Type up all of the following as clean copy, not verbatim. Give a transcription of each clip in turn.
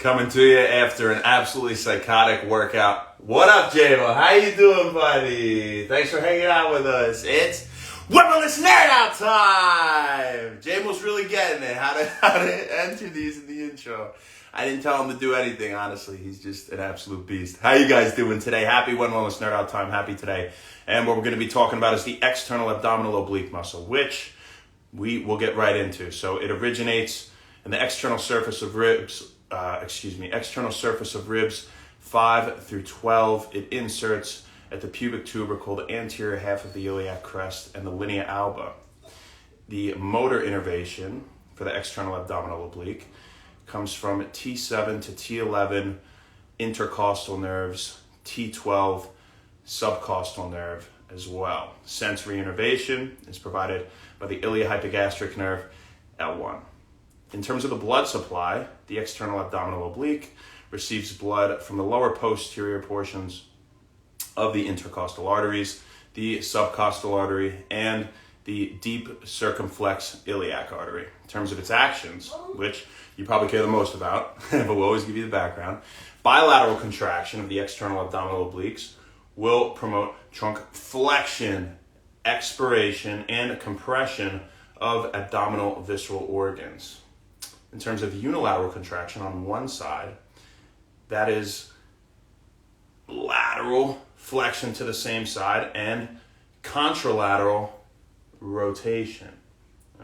coming to you after an absolutely psychotic workout. What up, J-Mo? How you doing, buddy? Thanks for hanging out with us. It's Wendell's Nerd Out time! J-Mo's really getting it. How to enter these in the intro. I didn't tell him to do anything, honestly. He's just an absolute beast. How you guys doing today? Happy Wendell's Nerd Out time. Happy today. And what we're going to be talking about is the external abdominal oblique muscle, which we will get right into. So it originates in the external surface of ribs, external surface of ribs 5 through 12. It inserts at the pubic tubercle, the anterior half of the iliac crest, and the linea alba. The motor innervation for the external abdominal oblique comes from T7 to T11 intercostal nerves, T12 subcostal nerve as well. Sensory innervation is provided by the iliohypogastric nerve, L1. In terms of the blood supply, the external abdominal oblique receives blood from the lower posterior portions of the intercostal arteries, the subcostal artery, and the deep circumflex iliac artery. In terms of its actions, which you probably care the most about, but we'll always give you the background, bilateral contraction of the external abdominal obliques will promote trunk flexion, expiration, and compression of abdominal visceral organs. In terms of unilateral contraction on one side, that is lateral flexion to the same side and contralateral rotation.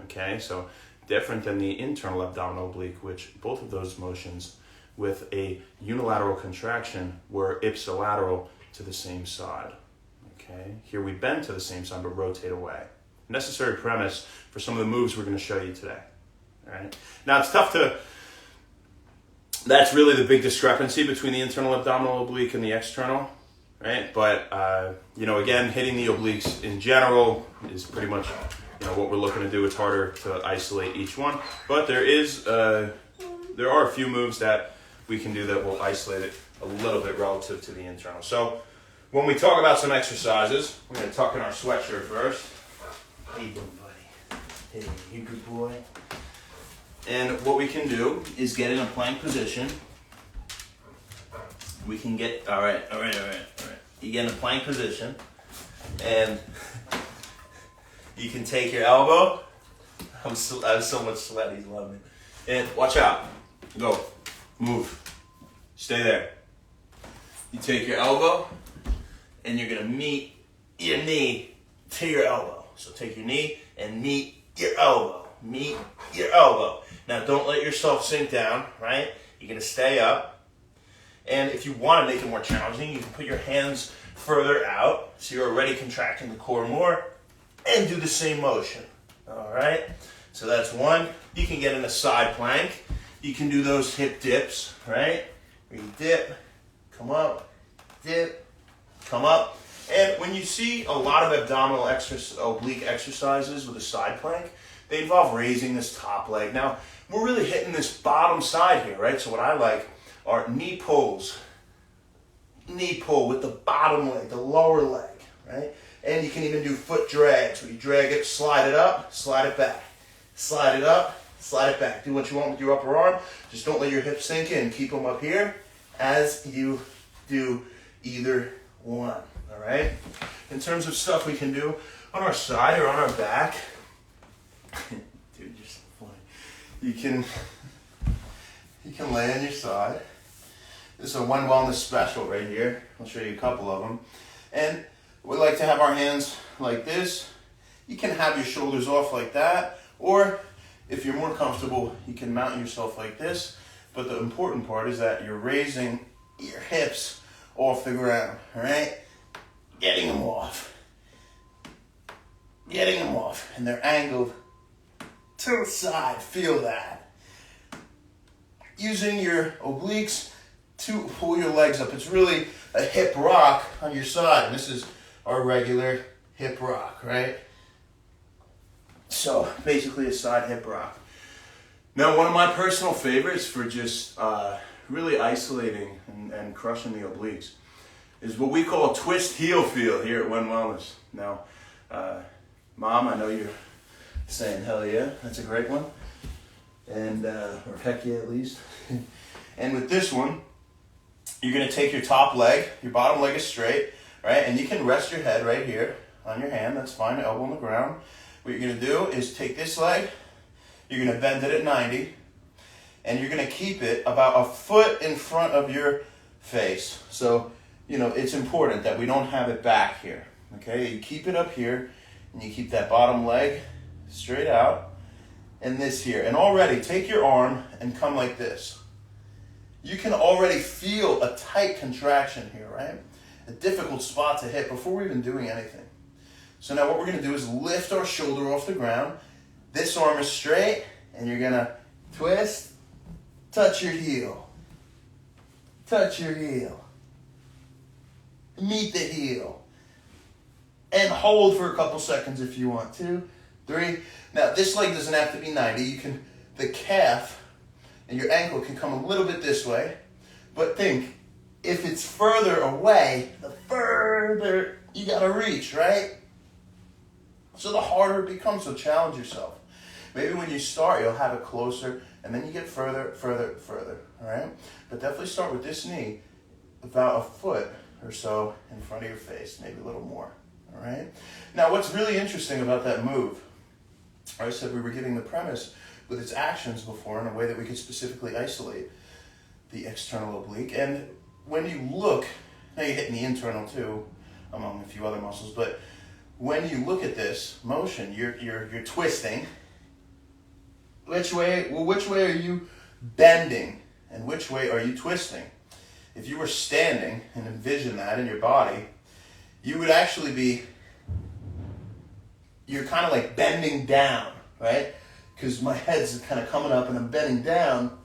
Okay, so different than the internal abdominal oblique, which both of those motions with a unilateral contraction were ipsilateral to the same side. Okay, here we bend to the same side but rotate away. Necessary premise for some of the moves we're going to show you today. All right. Now it's tough to, that's really the big discrepancy between the internal abdominal oblique and the external, right? But, again, hitting the obliques in general is pretty much, what we're looking to do. It's harder to isolate each one, but there are a few moves that we can do that will isolate it a little bit relative to the internal. So when we talk about some exercises, we're going to tuck in our sweatshirt first. How you doing, buddy? Hey, you good boy? And what we can do is get in a plank position. We can get, all right. You get in a plank position, and you can take your elbow. I have so much sweat, he's loving it. And watch out. Go. Move. Stay there. You take your elbow, and you're going to meet your knee to your elbow. So take your knee and meet your elbow. Meet your elbow. Now don't let yourself sink down, right? You're going to stay up. And if you want to make it more challenging, you can put your hands further out so you're already contracting the core more and do the same motion. All right? So that's one. You can get in a side plank. You can do those hip dips, right? Where you dip, come up, dip, come up. And when you see a lot of abdominal oblique exercises with a side plank, they involve raising this top leg. Now, we're really hitting this bottom side here, right? So what I like are knee pulls. Knee pull with the bottom leg, the lower leg, right? And you can even do foot drags, where you drag it, slide it up, slide it back. Slide it up, slide it back. Do what you want with your upper arm. Just don't let your hips sink in. Keep them up here as you do either one, all right? In terms of stuff we can do on our side or on our back, dude, you're so funny. You can lay on your side. This is a Wend Wellness special right here. I'll show you a couple of them. And we like to have our hands like this. You can have your shoulders off like that, or if you're more comfortable, you can mount yourself like this. But the important part is that you're raising your hips off the ground, all right? Getting them off. Getting them off, and they're angled to the side. Feel that. Using your obliques to pull your legs up. It's really a hip rock on your side. And this is our regular hip rock, right? So basically a side hip rock. Now, one of my personal favorites for just really isolating and crushing the obliques is what we call a twist heel feel here at Wend Wellness. Now, Mom, I know you're saying hell yeah, that's a great one. And, or heck yeah at least. And with this one, you're going to take your top leg, your bottom leg is straight, right? And you can rest your head right here on your hand. That's fine, elbow on the ground. What you're going to do is take this leg, you're going to bend it at 90, and you're going to keep it about a foot in front of your face. So, it's important that we don't have it back here, okay? You keep it up here, and you keep that bottom leg straight out, and this here. And already, take your arm and come like this. You can already feel a tight contraction here, right? A difficult spot to hit before we're even doing anything. So now what we're going to do is lift our shoulder off the ground. This arm is straight, and you're going to twist, touch your heel. Touch your heel. Meet the heel. And hold for a couple seconds if you want. 2, 3. Now, this leg doesn't have to be 90. The calf and your ankle can come a little bit this way. But think, if it's further away, the further you got to reach, right? So the harder it becomes, so challenge yourself. Maybe when you start, you'll have it closer, and then you get further, all right? But definitely start with this knee about a foot or so in front of your face, maybe a little more, all right? Now, what's really interesting about that move, I said we were giving the premise with its actions before in a way that we could specifically isolate the external oblique. And when you look, now you're hitting the internal too, among a few other muscles, but when you look at this motion, you're twisting. Which way are you bending, and which way are you twisting? If you were standing and envision that in your body, you would actually you're kind of like bending down, right? Because my head's kind of coming up and I'm bending down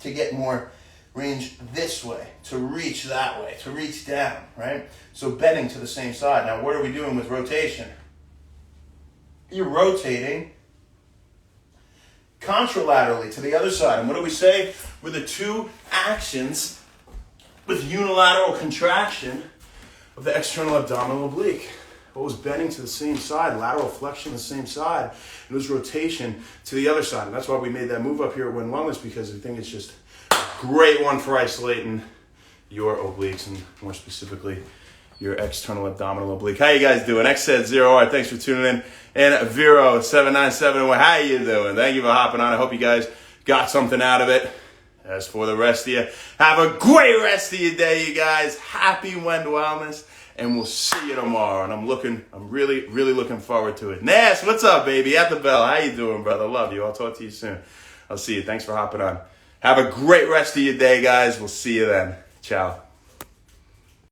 to get more range this way, to reach that way, to reach down, right? So bending to the same side. Now, what are we doing with rotation? You're rotating contralaterally to the other side. And what do we say with the two actions with unilateral contraction of the external abdominal oblique? What was bending to the same side, lateral flexion the same side, it was rotation to the other side. And that's why we made that move up here at Wend Wellness, because I think it's just a great one for isolating your obliques, and more specifically, your external abdominal oblique. How you guys doing? X said 0. All right, thanks for tuning in. And Vero797, how you doing? Thank you for hopping on. I hope you guys got something out of it. As for the rest of you, have a great rest of your day, you guys. Happy Wend Wellness, and we'll see you tomorrow. And I'm really, really looking forward to it. Nash, what's up, baby? At the bell. How you doing, brother? Love you. I'll talk to you soon. I'll see you. Thanks for hopping on. Have a great rest of your day, guys. We'll see you then. Ciao.